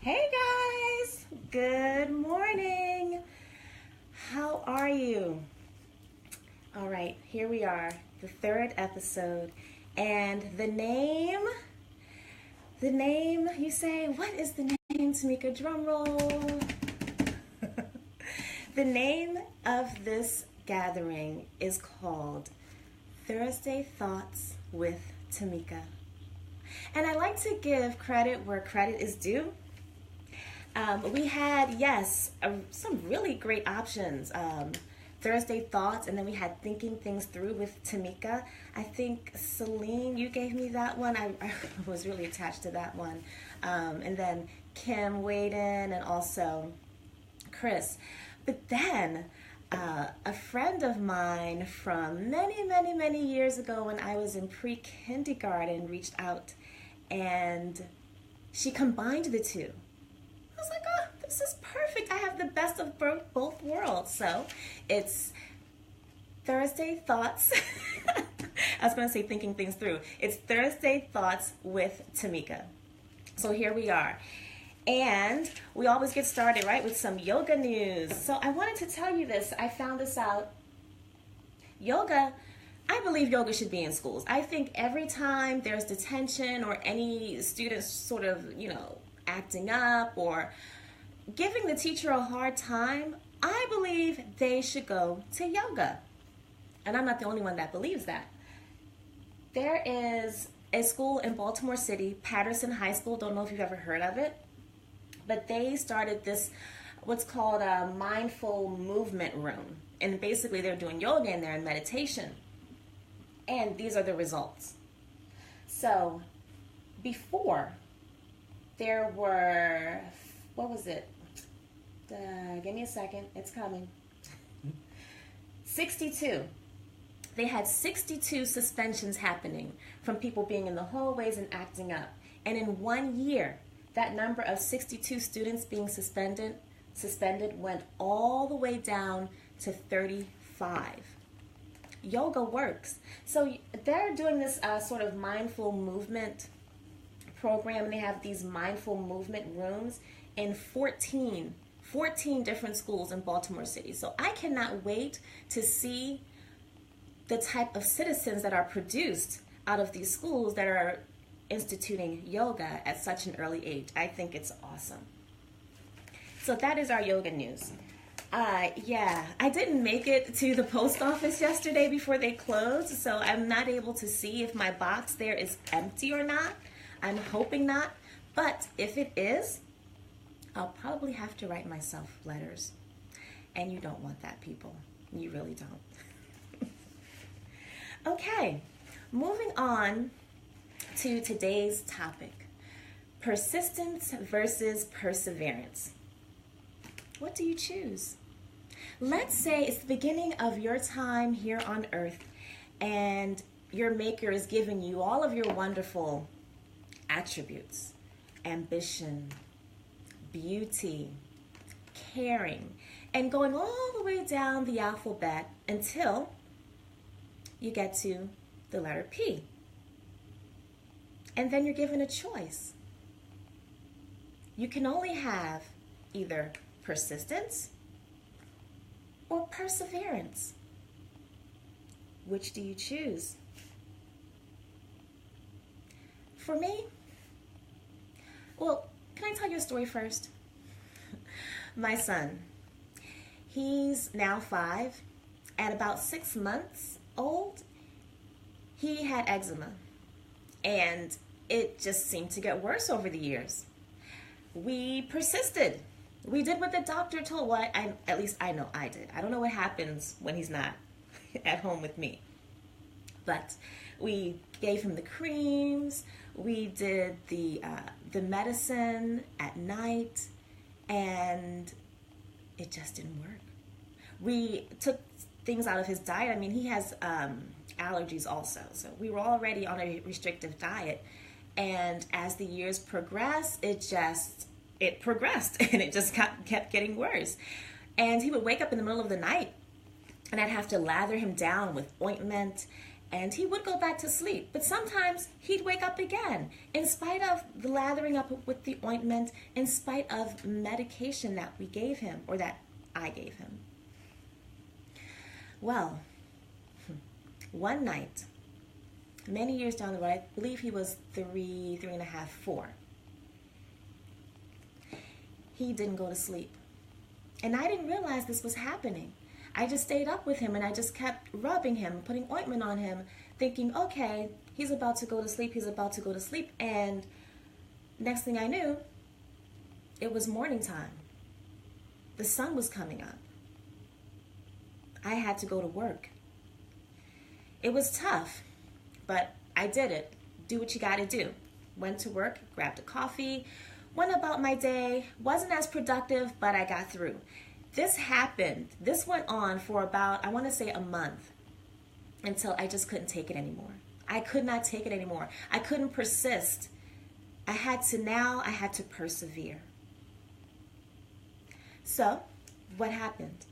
Hey guys, good morning. How are you? All right, here we are, the third episode. And the name, you say, what is the name, Tameka? Drum roll. The name of this gathering is called Thursday Thoughts with Tameka. And I like to give credit where credit is due. We had, some really great options. Thursday Thoughts, and then we had Thinking Things Through with Tameka. I think Celine, you gave me that one. I was really attached to that one. And then Kim weighed in, and also Chris. But then a friend of mine from many years ago when I was in pre-kindergarten reached out, and she combined the two. I was like, oh, this is perfect. I have the best of both worlds. So it's Thursday Thoughts. I was going to say Thinking Things Through. It's Thursday Thoughts with Tameka. So here we are. And we always get started, right, with some yoga news. So I wanted to tell you this. I found this out. I believe yoga should be in schools. I think every time there's detention or any students sort of, acting up or giving the teacher a hard time, I believe they should go to yoga. And I'm not the only one that believes that. There is a school in Baltimore City, Patterson High School. Don't know if you've ever heard of it, but they started this, what's called a mindful movement room. And basically they're doing yoga in there and meditation. And these are the results. So before, there were, what was it? Give me a second, it's coming. 62. They had 62 suspensions happening from people being in the hallways and acting up. And in 1 year, that number of 62 students being suspended went all the way down to 35. Yoga works. So they're doing this sort of mindful movement program, and they have these mindful movement rooms in 14 different schools in Baltimore City. So I cannot wait to see the type of citizens that are produced out of these schools that are instituting yoga at such an early age. I think it's awesome. So that is our yoga news. I didn't make it to the post office yesterday before they closed, so I'm not able to see if my box there is empty or not. I'm hoping not, but if it is, I'll probably have to write myself letters. And you don't want that, people. You really don't. Okay, moving on to today's topic, persistence versus perseverance. What do you choose? Let's say it's the beginning of your time here on earth and your maker is giving you all of your wonderful attributes, ambition, beauty, caring, and going all the way down the alphabet until you get to the letter P. And then you're given a choice. You can only have either persistence or perseverance. Which do you choose? For me, well, can I tell you a story first? My son, he's now 5. At about 6 months old, he had eczema. And it just seemed to get worse over the years. We persisted. We did what the doctor told. Well, at least I know I did. I don't know what happens when he's not at home with me. But we gave him the creams. We did the medicine at night, and it just didn't work. We took things out of his diet. I mean, he has allergies also. So we were already on a restrictive diet. And as the years progressed, it progressed and it just kept getting worse. And he would wake up in the middle of the night and I'd have to lather him down with ointment And he would go back to sleep, but sometimes he'd wake up again, in spite of the lathering up with the ointment, in spite of medication that we gave him, or that I gave him. Well, one night, many years down the road, I believe he was 3.5, 4. He didn't go to sleep. And I didn't realize this was happening. I just stayed up with him and I just kept rubbing him, putting ointment on him, thinking, okay, he's about to go to sleep, he's about to go to sleep. And next thing I knew, it was morning time. The sun was coming up. I had to go to work. It was tough, but I did it. Do what you gotta do. Went to work, grabbed a coffee, went about my day, wasn't as productive, but I got through. This happened, this went on for about, I want to say, a month, until I just couldn't take it anymore. I could not take it anymore. I couldn't persist. I had to persevere. So, what happened?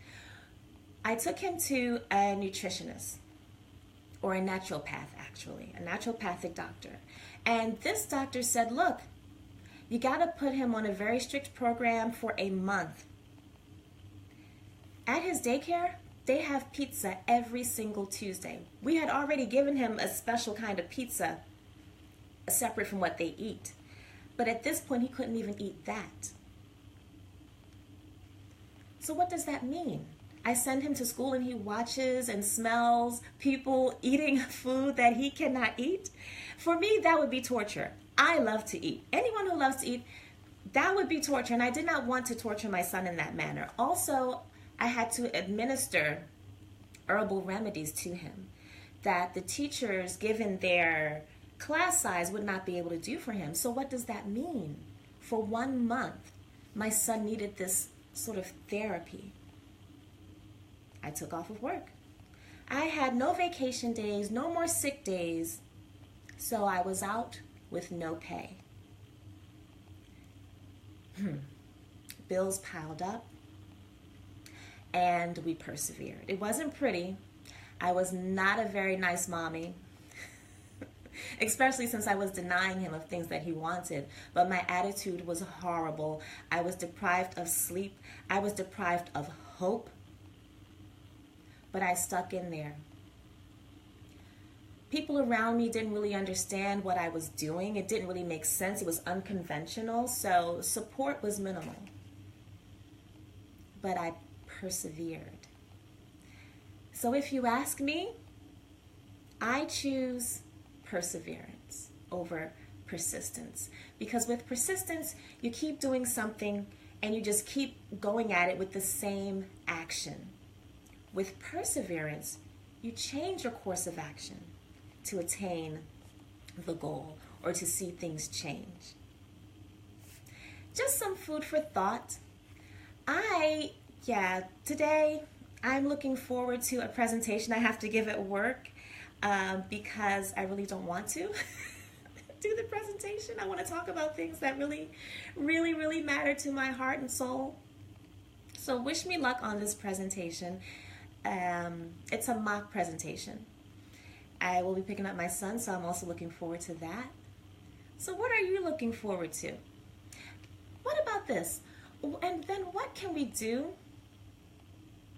I took him to a nutritionist, or a naturopath actually, a naturopathic doctor. And this doctor said, look, you got to put him on a very strict program for a month. At his daycare, they have pizza every single Tuesday. We had already given him a special kind of pizza, separate from what they eat. But at this point, he couldn't even eat that. So what does that mean? I send him to school and he watches and smells people eating food that he cannot eat. For me, that would be torture. I love to eat. Anyone who loves to eat, that would be torture. And I did not want to torture my son in that manner. Also, I had to administer herbal remedies to him that the teachers, given their class size, would not be able to do for him. So what does that mean? For 1 month, my son needed this sort of therapy. I took off of work. I had no vacation days, no more sick days, so I was out with no pay. Bills piled up, and we persevered. It wasn't pretty. I was not a very nice mommy, especially since I was denying him of things that he wanted. But my attitude was horrible. I was deprived of sleep. I was deprived of hope. But I stuck in there. People around me didn't really understand what I was doing. It didn't really make sense. It was unconventional, so support was minimal. But I persevered. So if you ask me, I choose perseverance over persistence. Because with persistence, you keep doing something and you just keep going at it with the same action. With perseverance, you change your course of action to attain the goal or to see things change. Just some food for thought. Today I'm looking forward to a presentation I have to give at work because I really don't want to do the presentation. I want to talk about things that really, really, really matter to my heart and soul. So wish me luck on this presentation. It's a mock presentation. I will be picking up my son, so I'm also looking forward to that. So what are you looking forward to? What about this? And then what can we do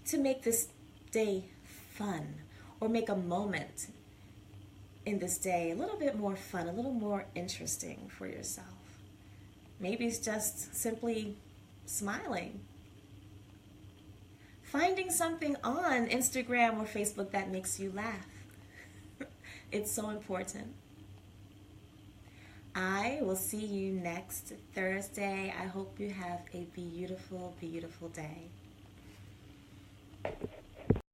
to make this day fun, or make a moment in this day a little bit more fun, a little more interesting for yourself? Maybe it's just simply smiling. Finding something on Instagram or Facebook that makes you laugh. It's so important. I will see you next Thursday. I hope you have a beautiful, beautiful day.